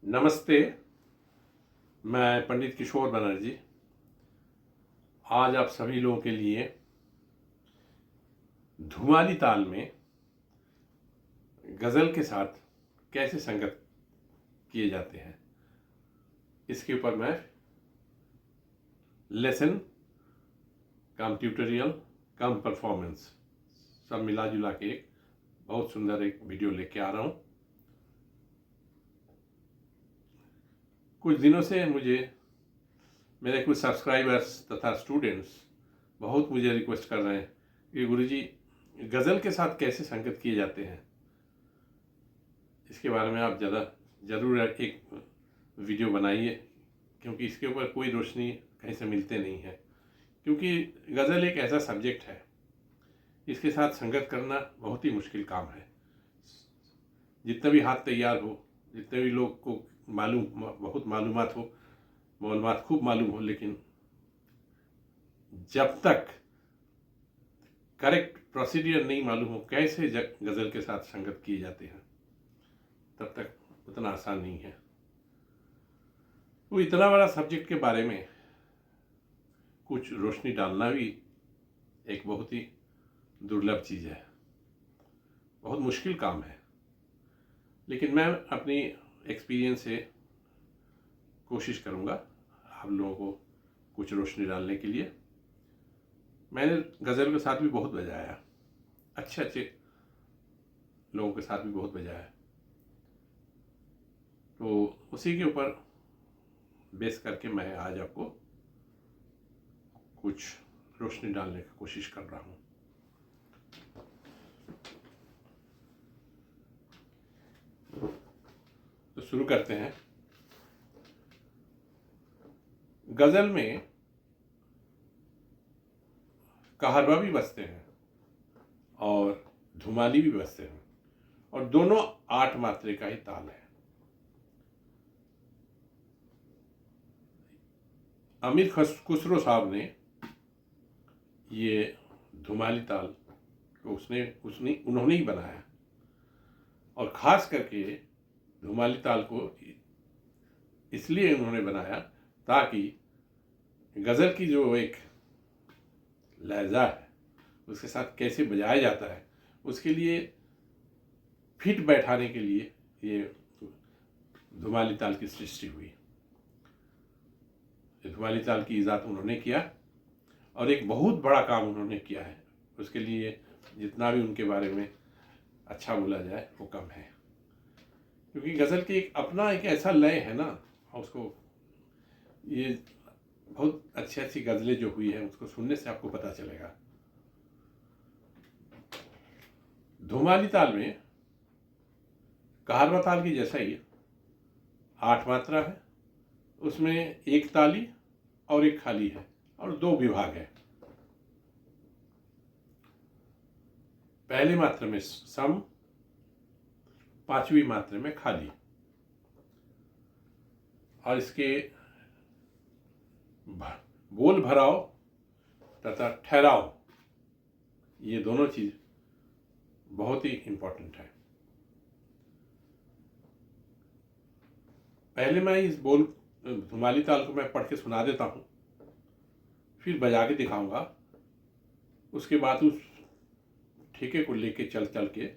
नमस्ते। मैं पंडित किशोर बनर्जी आज आप सभी लोगों के लिए धुमाली ताल में गज़ल के साथ कैसे संगत किए जाते हैं इसके ऊपर मैं लेसन कम ट्यूटोरियल कम परफॉर्मेंस सब मिला जुला के एक बहुत सुंदर एक वीडियो लेके आ रहा हूँ। कुछ दिनों से मेरे कुछ सब्सक्राइबर्स तथा स्टूडेंट्स बहुत मुझे रिक्वेस्ट कर रहे हैं कि गुरुजी गज़ल के साथ कैसे संगत किए जाते हैं, इसके बारे में आप ज़रूर एक वीडियो बनाइए, क्योंकि इसके ऊपर कोई रोशनी कहीं से मिलते नहीं है। क्योंकि गज़ल एक ऐसा सब्जेक्ट है, इसके साथ संगत करना बहुत ही मुश्किल काम है। जितना भी हाथ तैयार हो, जितने भी लोग को बहुत मालूमात खूब मालूम हो, लेकिन जब तक करेक्ट प्रोसीडियर नहीं मालूम हो कैसे गज़ल के साथ संगत किए जाते हैं, तब तक उतना आसान नहीं है। वो इतना बड़ा सब्जेक्ट के बारे में कुछ रोशनी डालना भी एक बहुत ही दुर्लभ चीज़ है, बहुत मुश्किल काम है। लेकिन मैं अपनी एक्सपीरियंस से कोशिश करूँगा आप लोगों को कुछ रोशनी डालने के लिए। मैंने गज़ल के साथ भी बहुत बजाया, अच्छे लोगों के साथ भी बहुत बजाया, तो उसी के ऊपर बेस करके मैं आज आपको कुछ रोशनी डालने की कोशिश कर रहा हूँ। तो शुरू करते हैं। गज़ल में कहारवा भी बजते हैं और धुमाली भी बजते हैं, और दोनों 8 मात्रे का ही ताल है। अमीर खुसरो साहब ने ये धुमाली ताल को उन्होंने ही बनाया, और ख़ास करके धुमाली ताल को इसलिए उन्होंने बनाया ताकि गज़ल की जो एक लहजा है उसके साथ कैसे बजाया जाता है, उसके लिए फिट बैठाने के लिए ये धुमाली ताल की सृष्टि हुई। धुमाली ताल की इजाद उन्होंने किया, और एक बहुत बड़ा काम उन्होंने किया है। उसके लिए जितना भी उनके बारे में अच्छा बोला जाए वो कम है, क्योंकि गज़ल की एक ऐसा लय है ना, उसको ये बहुत अच्छी गज़लें जो हुई है उसको सुनने से आपको पता चलेगा। धुमाली ताल में कहारवा ताल की जैसा ही 8 मात्रा है, उसमें एक ताली और एक खाली है, और 2 विभाग है। पहले मात्रा में सम, 5वीं मात्रा में खाली, और इसके बोल भराव तथा ठहराव, ये दोनों चीज बहुत ही इंपॉर्टेंट है। पहले मैं इस धुमाली ताल को मैं पढ़ के सुना देता हूँ, फिर बजा के दिखाऊंगा। उसके बाद उस ठेके को लेके चल के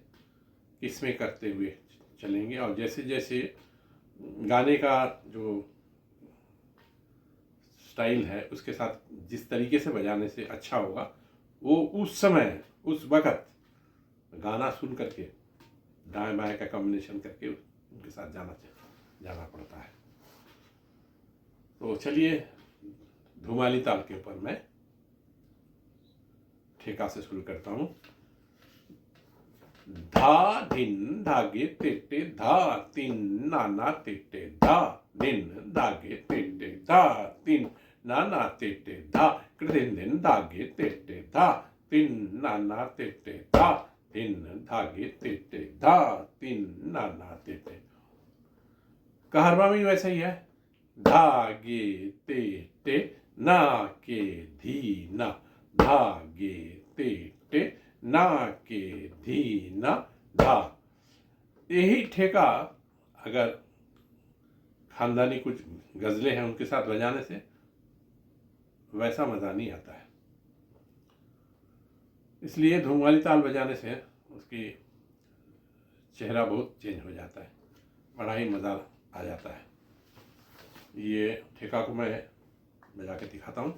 इसमें करते हुए चलेंगे, और जैसे जैसे गाने का जो स्टाइल है उसके साथ जिस तरीके से बजाने से अच्छा होगा, वो उस समय उस वक़्त गाना सुन करके दाएं बाएं का कॉम्बिनेशन करके उनके साथ जाना पड़ता है। तो चलिए धुमाली ताल के ऊपर मैं ठेका से शुरू करता हूँ। धा धिन धागे तेटे धा तीन नाना तेटे धा दिन धागे तेटे धा तीन नाना तेटे धा कृदिन दिन धागे तेटे धा तीन नाना तेटे धा तीन धागे तेटे धा तीन नाना तेटे। कहारवा में वैसा ही है, धागे तेटे ना के धी ना, धागे तेटे ना के धी ना धा। यही ठेका अगर ख़ानदानी कुछ गज़लें हैं उनके साथ बजाने से वैसा मज़ा नहीं आता है। इसलिए धूम वाली ताल बजाने से उसकी चेहरा बहुत चेंज हो जाता है, बड़ा ही मज़ा आ जाता है। ये ठेका को मैं बजा के दिखाता हूँ।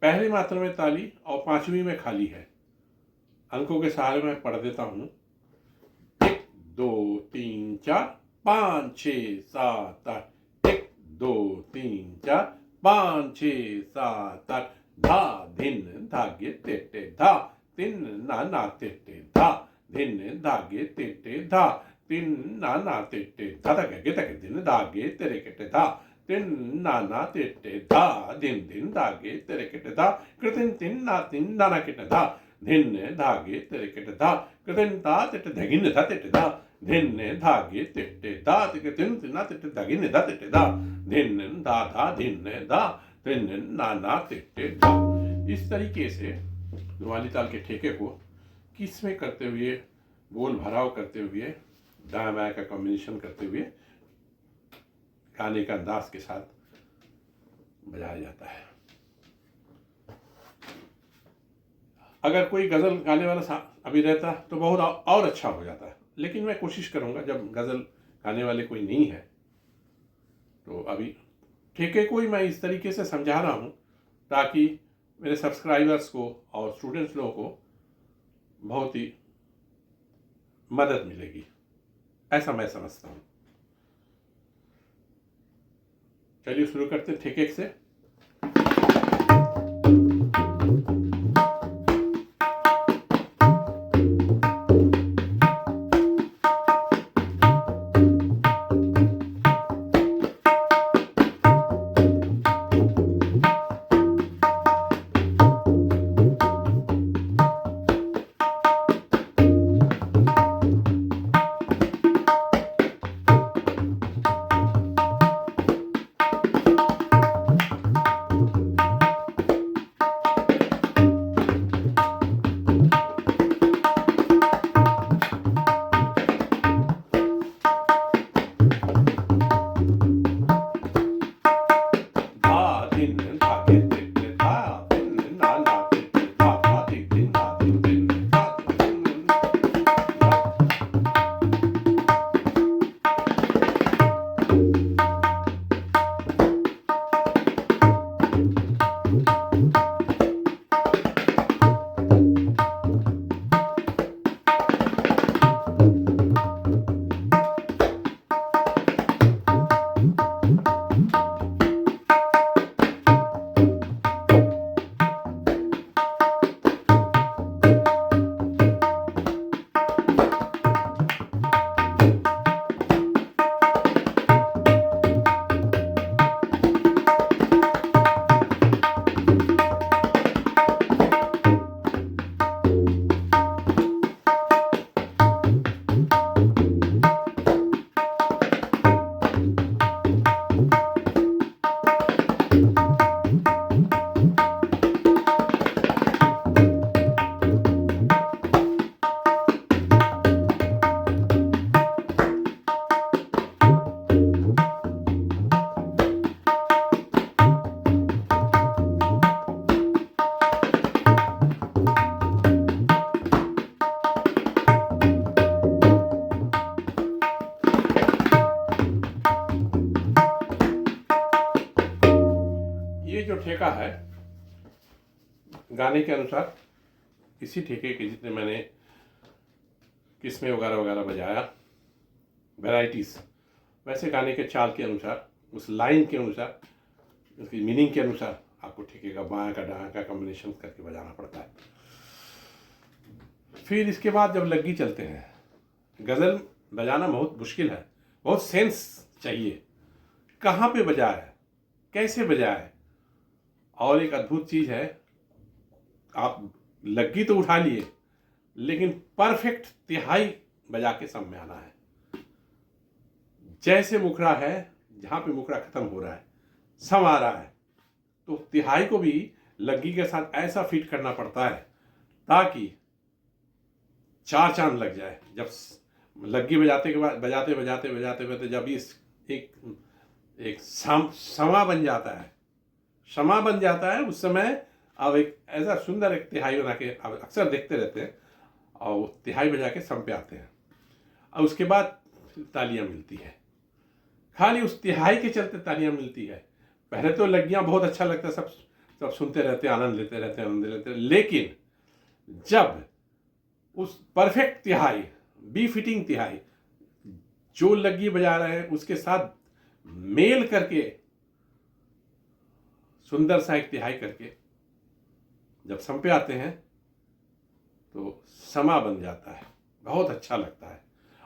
पहली मात्रा में ताली और पांचवी में खाली है। अंकों के सहारे मैं पढ़ देता हूँ। 1 2 3 4 5 6 7 8। 1 2 3 4 5 6 7 8। धा धिन धागे तेटे धा तिन नाना तेटे धा धिन धागे तेटे धा तिन नाना तेटे धा धागे तक दिन धागे तेरे केटे धा तिन नाना तेटे धा दिन दिन धागे तेरे केटे धा कृतिन तिन नाना केटे धा धिन धागे तेरे केटे धा कृतिन ता तेटे धगिन धा तेटे धा धिन धागे तेटे धा तिन तिना तेटे धगिन धा तेटे धा धिन धा धा धिन धा तिन नाना तेटे धा। इस तरीके से धुमाली ताल के ठेके को किस में करते हुए, बोल भराव करते हुए, दाएं बाएं का कॉम्बिनेशन करते हुए गाने का अंदाज के साथ बजाया जाता है। अगर कोई गज़ल गाने वाला अभी रहता तो बहुत और अच्छा हो जाता है, लेकिन मैं कोशिश करूंगा जब गज़ल गाने वाले कोई नहीं है तो अभी ठेके को ही मैं इस तरीके से समझा रहा हूँ ताकि मेरे सब्सक्राइबर्स को और स्टूडेंट्स लोगों को बहुत ही मदद मिलेगी, ऐसा मैं समझता हूँ। चलिए शुरू करते हैं ठेके से। जो ठेका है गाने के अनुसार, इसी ठेके के जितने मैंने किस्में वगैरह वगैरह बजाया, वैराइटीज़, वैसे गाने के चाल के अनुसार, उस लाइन के अनुसार, उसकी मीनिंग के अनुसार आपको ठेके का बायां का दायां का कॉम्बिनेशन करके बजाना पड़ता है। फिर इसके बाद जब लग्गी चलते हैं, गज़ल बजाना बहुत मुश्किल है, बहुत सेंस चाहिए, कहाँ पे बजाए, कैसे बजाए। और एक अद्भुत चीज़ है, आप लग्गी तो उठा लिए लेकिन परफेक्ट तिहाई बजा के सम में आना है। जैसे मुखड़ा है, जहाँ पे मुखड़ा खत्म हो रहा है, सम आ रहा है, तो तिहाई को भी लग्गी के साथ ऐसा फिट करना पड़ता है ताकि चार चांद लग जाए। जब लग्गी बजाते के बाद बजाते बजाते बजाते बजाते जब इस एक एक समा बन जाता है, समा बन जाता है, उस समय अब एक ऐसा सुंदर एक तिहाई बना के अब अक्सर देखते रहते हैं और तिहाई बजा के सम पे आते हैं और उसके बाद तालियां मिलती है। खाली उस तिहाई के चलते तालियां मिलती है। पहले तो लग्गियां बहुत अच्छा लगता है, सब सब सुनते रहते हैं, आनंद लेते रहते हैं, आनंद लेते हैं, लेकिन जब उस परफेक्ट तिहाई, बी फिटिंग तिहाई, जो लग्गी बजा रहे हैं उसके साथ मेल करके सुंदर सा एक तिहाई करके जब सम पे आते हैं तो समा बन जाता है, बहुत अच्छा लगता है।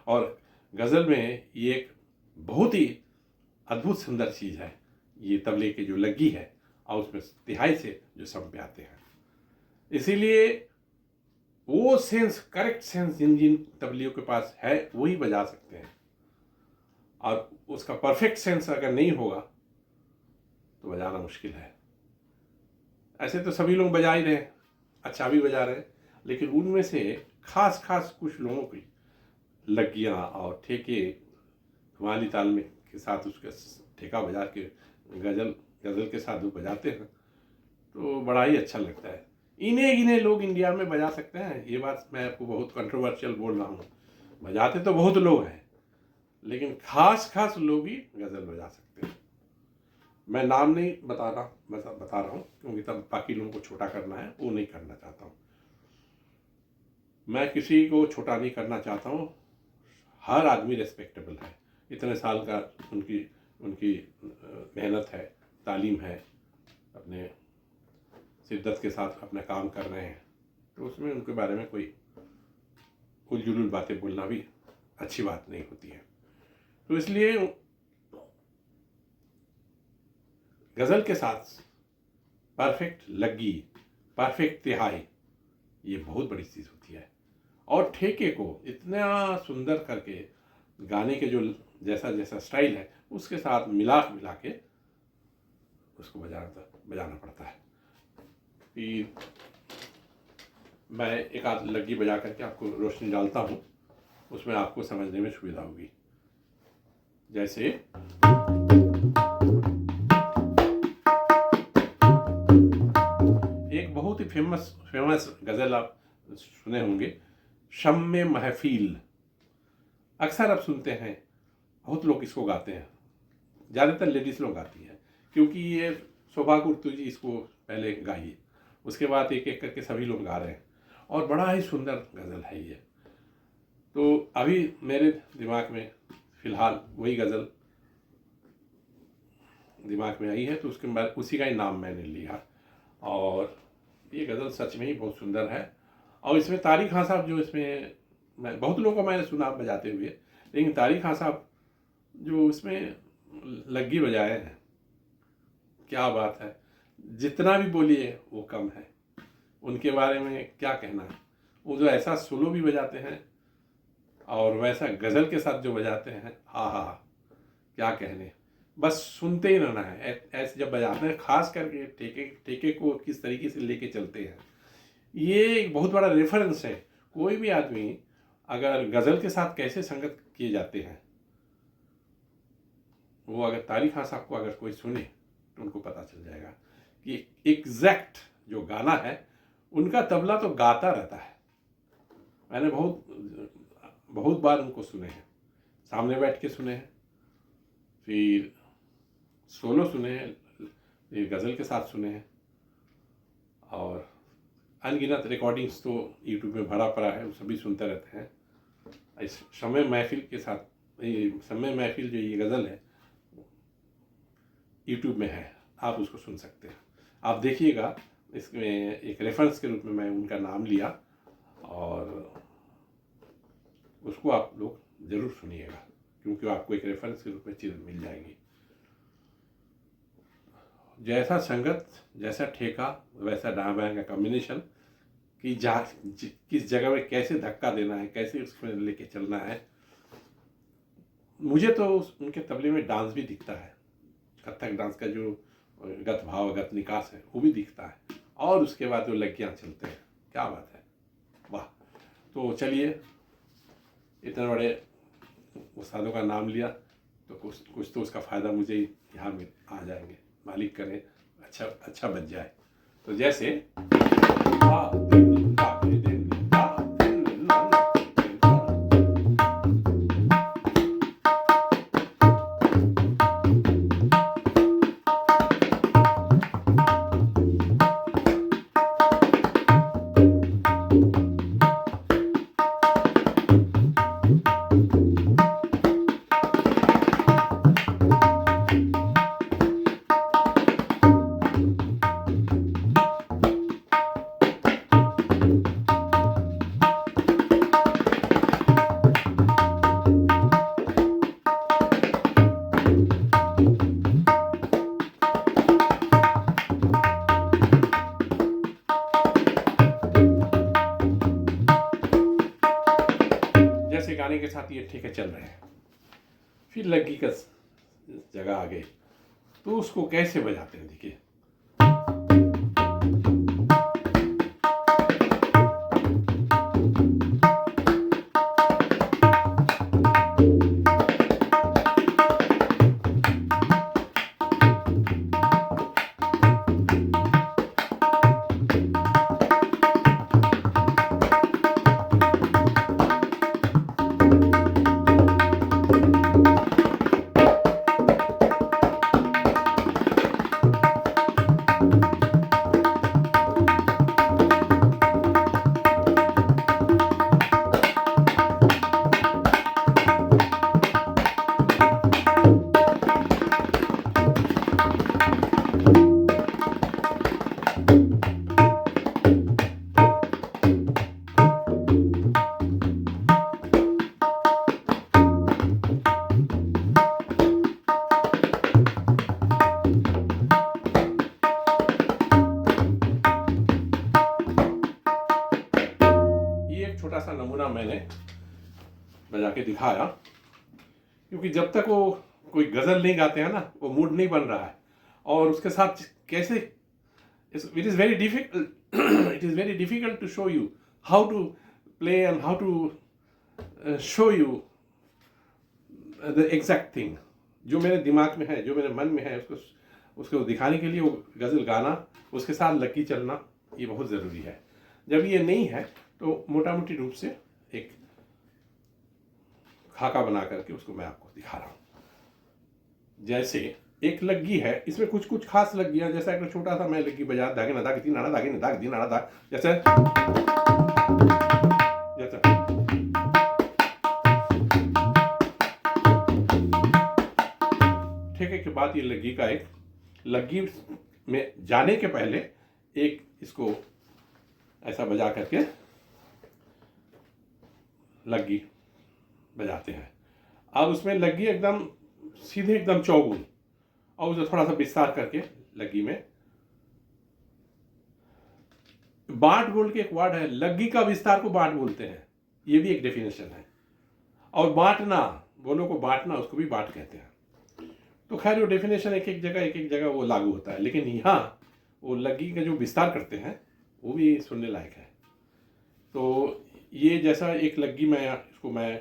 और गज़ल में ये एक बहुत ही अद्भुत सुंदर चीज़ है, ये तबले की जो लग्गी है और उसमें तिहाई से जो सम पे आते हैं। इसीलिए वो सेंस, करेक्ट सेंस जिन जिन तबलियों के पास है वही बजा सकते हैं, और उसका परफेक्ट सेंस अगर नहीं होगा तो बजाना मुश्किल है। ऐसे तो सभी लोग बजा ही रहे हैं, अच्छा भी बजा रहे हैं, लेकिन उनमें से खास खास कुछ लोगों की लग्गियाँ और ठेके धुमाली ताल में के साथ उसका ठेका बजा के गज़ल के साथ वो बजाते हैं तो बड़ा ही अच्छा लगता है। इन्हें गिने लोग इंडिया में बजा सकते हैं, ये बात मैं आपको बहुत कंट्रोवर्शियल बोल रहा हूँ। बजाते तो बहुत लोग हैं, लेकिन खास खास लोग ही गज़ल बजा सकते हैं। मैं नाम नहीं बता रहा हूँ क्योंकि तब बाकी लोगों को छोटा करना है, वो नहीं करना चाहता हूँ। मैं किसी को छोटा नहीं करना चाहता हूँ, हर आदमी रेस्पेक्टेबल है। इतने साल का उनकी मेहनत है, तालीम है, अपने शिद्दत के साथ अपना काम कर रहे हैं, तो उसमें उनके बारे में कोई उलझुल बातें बोलना भी अच्छी बात नहीं होती है। तो इसलिए गज़ल के साथ परफेक्ट लग्गी, परफेक्ट तिहाई, ये बहुत बड़ी चीज़ होती है। और ठेके को इतना सुंदर करके गाने के जो जैसा जैसा स्टाइल है उसके साथ मिला के उसको बजाना पड़ता है। फिर मैं एक आध लग्गी बजा करके आपको रोशनी डालता हूँ, उसमें आपको समझने में सुविधा होगी। जैसे एक बहुत ही फेमस गज़ल आप सुने होंगे, शम्मे महफिल। अक्सर आप सुनते हैं, बहुत लोग इसको गाते हैं, ज़्यादातर लेडीज़ लोग गाती हैं, क्योंकि ये शोभा गुरतु जी इसको पहले गाई है, उसके बाद एक एक करके सभी लोग गा रहे हैं और बड़ा ही सुंदर गज़ल है ये। तो अभी मेरे दिमाग में फ़िलहाल वही गज़ल दिमाग में आई है, तो उसके बाद उसी का ही नाम मैंने लिया। और ये गज़ल सच में ही बहुत सुंदर है। और इसमें तारिक खान साहब, जो इसमें मैं बहुत लोगों को मैंने सुना बजाते हुए, लेकिन तारिक खान साहब जो इसमें लग्गी बजाए हैं, क्या बात है, जितना भी बोलिए वो कम है। उनके बारे में क्या कहना है, वो जो ऐसा सोलो भी बजाते हैं और वैसा गज़ल के साथ जो बजाते हैं, हा क्या कहने, बस सुनते ही रहना है। ऐसे जब बजाते हैं, खास करके ठेके को किस तरीके से लेके चलते हैं, ये एक बहुत बड़ा रेफरेंस है। कोई भी आदमी अगर गज़ल के साथ कैसे संगत किए जाते हैं, वो अगर तारिक खान साहब को अगर कोई सुने तो उनको पता चल जाएगा कि एग्जैक्ट जो गाना है, उनका तबला तो गाता रहता है। मैंने बहुत बार उनको सुने हैं, सामने बैठ के सुने हैं, फिर सोलो सुने हैं, फिर गज़ल के साथ सुने हैं, और अनगिनत रिकॉर्डिंग्स तो यूट्यूब में भरा पड़ा है, वो सभी सुनते रहते हैं। इस शम्मे महफिल के साथ, शम्मे महफिल जो ये गज़ल है यूट्यूब में है, आप उसको सुन सकते हैं। आप देखिएगा, इसमें एक रेफरेंस के रूप में मैं उनका नाम लिया, और उसको आप लोग ज़रूर सुनिएगा, क्योंकि आपको एक रेफरेंस के रूप में चीज़ मिल जाएगी। जैसा संगत, जैसा ठेका, वैसा डां बायां का कॉम्बिनेशन, कि किस जगह में कैसे धक्का देना है, कैसे उसमें लेके चलना है। मुझे तो उनके तबले में डांस भी दिखता है, कथक डांस का जो गत भाव, गत निकास है, वो भी दिखता है, और उसके बाद वो लग्गियाँ चलते हैं, क्या बात है, वाह। तो चलिए, इतने बड़े उस्तादों का नाम लिया तो कुछ तो उसका फ़ायदा मुझे ही यहाँ में आ जाएंगे, मालिक करे अच्छा बच जाए। तो जैसे जैसे गाने के साथ ये ठीक है चल रहे हैं, फिर लग्गी का जगह आ गई तो उसको कैसे बजाते हैं देखिए। छोटा सा नमूना मैंने बजा के दिखाया, क्योंकि जब तक वो कोई गज़ल नहीं गाते हैं ना, वो मूड नहीं बन रहा है। और उसके साथ कैसे it is very difficult to show you how to play and how to show you the exact thing जो मेरे दिमाग में है, जो मेरे मन में है, उसको दिखाने के लिए वो गज़ल गाना, उसके साथ लकी चलना, ये बहुत ज़रूरी है। जब ये नहीं है तो मोटा मोटी रूप से एक खाका बना करके उसको मैं आपको दिखा रहा हूँ। जैसे एक लग्गी है, इसमें कुछ खास लग्गियाँ, जैसा एक छोटा सा मैं लग्गी बजा धागे ना धागे तीन आना धागे ना धागे तीन आना धागे, जैसे ठीक है। के बाद ये लग्गी का एक लग्गी में जाने के पहले एक इसको ऐसा बजा करके लग्गी बजाते हैं। अब उसमें लग्गी एकदम सीधे एकदम चौगुन, और उसे थोड़ा सा विस्तार करके लग्गी में बांट बोल के एक वर्ड है, लग्गी का विस्तार को बांट बोलते हैं, ये भी एक डेफिनेशन है। और बांटना, बोलों को बांटना, उसको भी बांट कहते हैं। तो खैर वो डेफिनेशन एक एक जगह वो लागू होता है, लेकिन यहाँ वो लग्गी का जो विस्तार करते हैं वो भी सुनने लायक है। तो ये जैसा एक लग्गी इसको मैं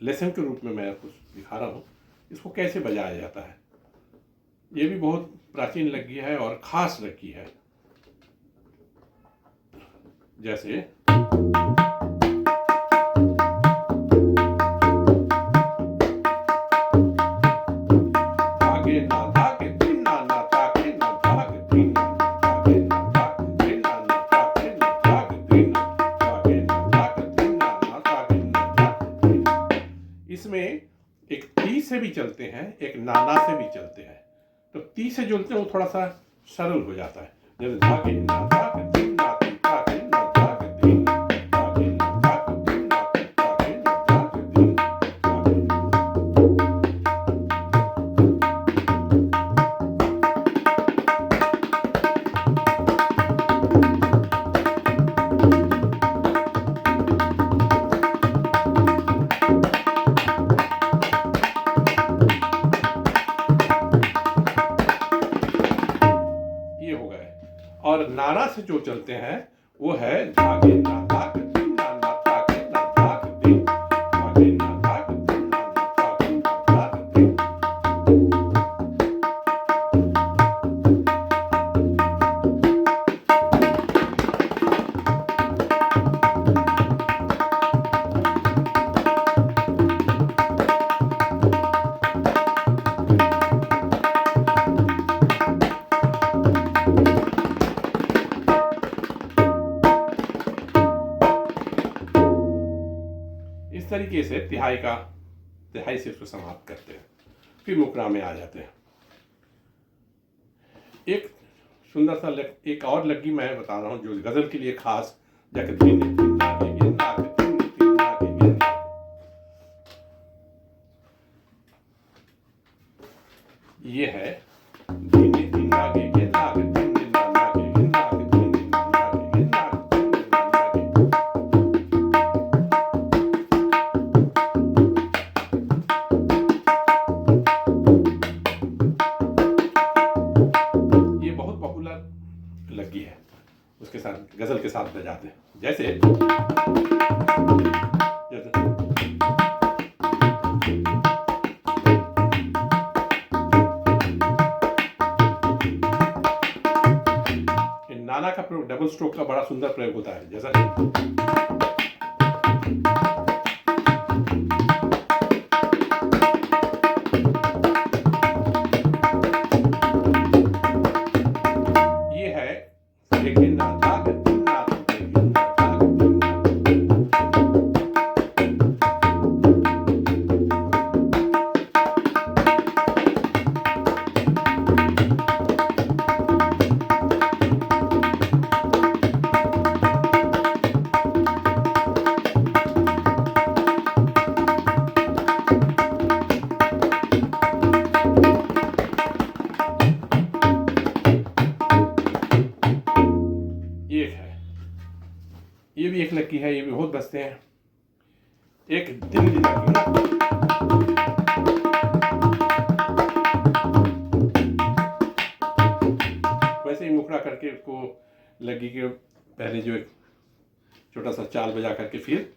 लेसन के रूप में मैं कुछ दिखा रहा हूँ, इसको कैसे बजाया जाता है। ये भी बहुत प्राचीन लग्गी है और ख़ास लग्गी है। जैसे इसमें एक ती से भी चलते हैं, एक नाना से भी चलते हैं। तो ती से जुलते हैं वो थोड़ा सा सरल हो जाता है, जैसे धागे ना धागे तीन ना धागे ना धागे तीन धागे ना धागे तीन धागे ना धागे तीन और नारा से जो चलते हैं वो है धागे ना धागे तीन ना धागे ना धागे तीन धागे ना इस तरीके से तिहाई से इसको समाप्त करते हैं, फिर मुकरा में आ जाते हैं। एक सुंदर सा एक और लग्गी मैं बता रहा हूँ जो गजल के लिए खास, ये है लगी है, उसके साथ गजल के साथ बजाते हैं। जैसे नाना का प्रयोग, डबल स्ट्रोक का बड़ा सुंदर प्रयोग होता है। जैसा ये है ये भी एक लकी है, ये भी बहुत बजते हैं। एक दिन की लकी, वैसे ही मुखड़ा करके उसको लगी के पहले जो एक छोटा सा चाल बजा करके फिर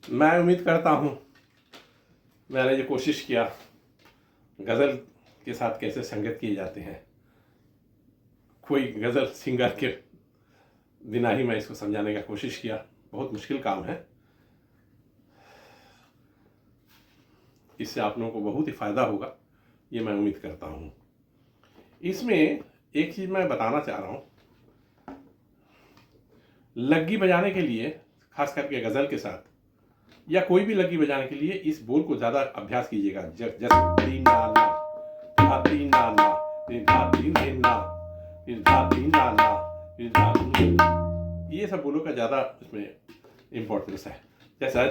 मैं उम्मीद करता हूँ मैंने जो कोशिश किया गज़ल के साथ कैसे संगत किए जाते हैं, कोई गज़ल सिंगर के बिना ही मैं इसको समझाने का कोशिश किया। बहुत मुश्किल काम है, इससे आप लोगों को बहुत ही फ़ायदा होगा, ये मैं उम्मीद करता हूँ। इसमें एक चीज़ मैं बताना चाह रहा हूँ, लग्गी बजाने के लिए खास करके गज़ल के साथ या कोई भी लग्गी बजाने के लिए इस बोल को ज़्यादा अभ्यास कीजिएगा। जैसे ये सब बोलों का ज़्यादा इसमें इम्पोर्टेंस है। जैसा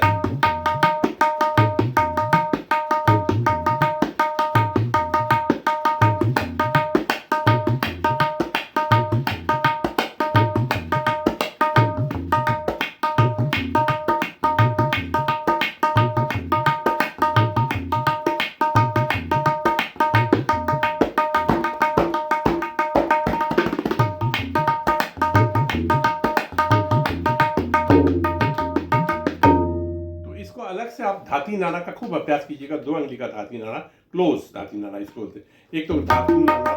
अलग से आप धाती नाना का खूब अभ्यास कीजिएगा। 2 अंगली का धाती नाना, क्लोज धाती नाना इसको बोलते हैं। एक तो धाती नाना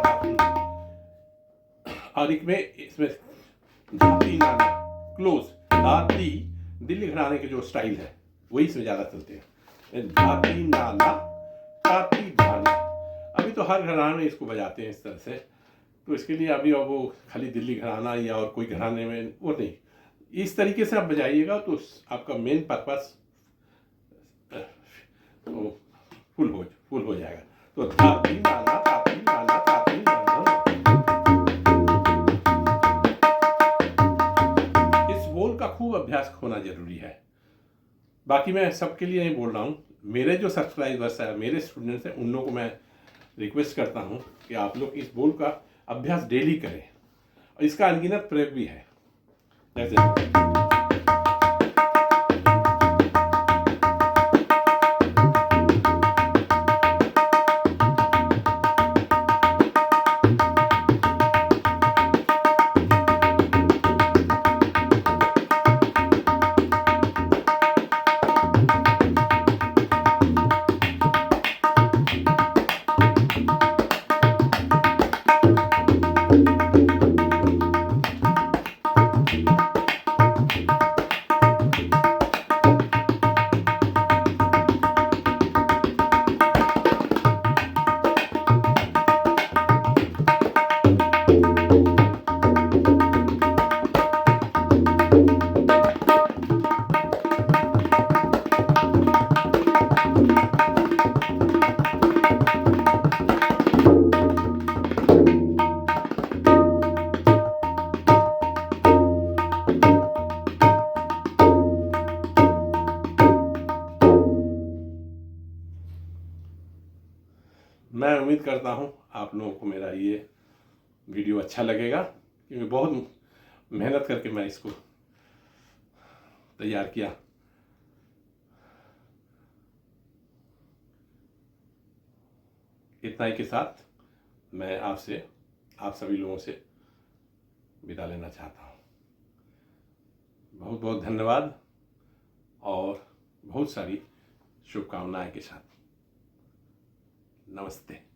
और इसमें धाती नाना क्लोज, धाती दिल्ली घराने के जो स्टाइल है वही इसमें ज्यादा चलते हैं। धाती नाना धाती नाना, अभी तो हर घराने में इसको बजाते हैं इस तरह से, तो इसके लिए अभी अब वो खाली दिल्ली घराना या और कोई घराने में वो नहीं, इस तरीके से आप बजाइएगा तो आपका मेन पर्पस फुल हो जाएगा। तो मैं सबके लिए नहीं बोल रहा हूँ, मेरे जो सब्सक्राइबर्स हैं, मेरे स्टूडेंट्स हैं, उन लोगों को मैं रिक्वेस्ट करता हूँ कि आप लोग इस बोल का अभ्यास डेली करें। और इसका अनगिनत प्रयोग भी है, जैसे मैं उम्मीद करता हूँ आप लोगों को मेरा ये वीडियो अच्छा लगेगा, क्योंकि बहुत मेहनत करके मैं इसको तैयार किया। इतना ही के साथ मैं आपसे, आप सभी लोगों से विदा लेना चाहता हूँ। बहुत बहुत धन्यवाद और बहुत सारी शुभकामनाएं के साथ। नमस्ते।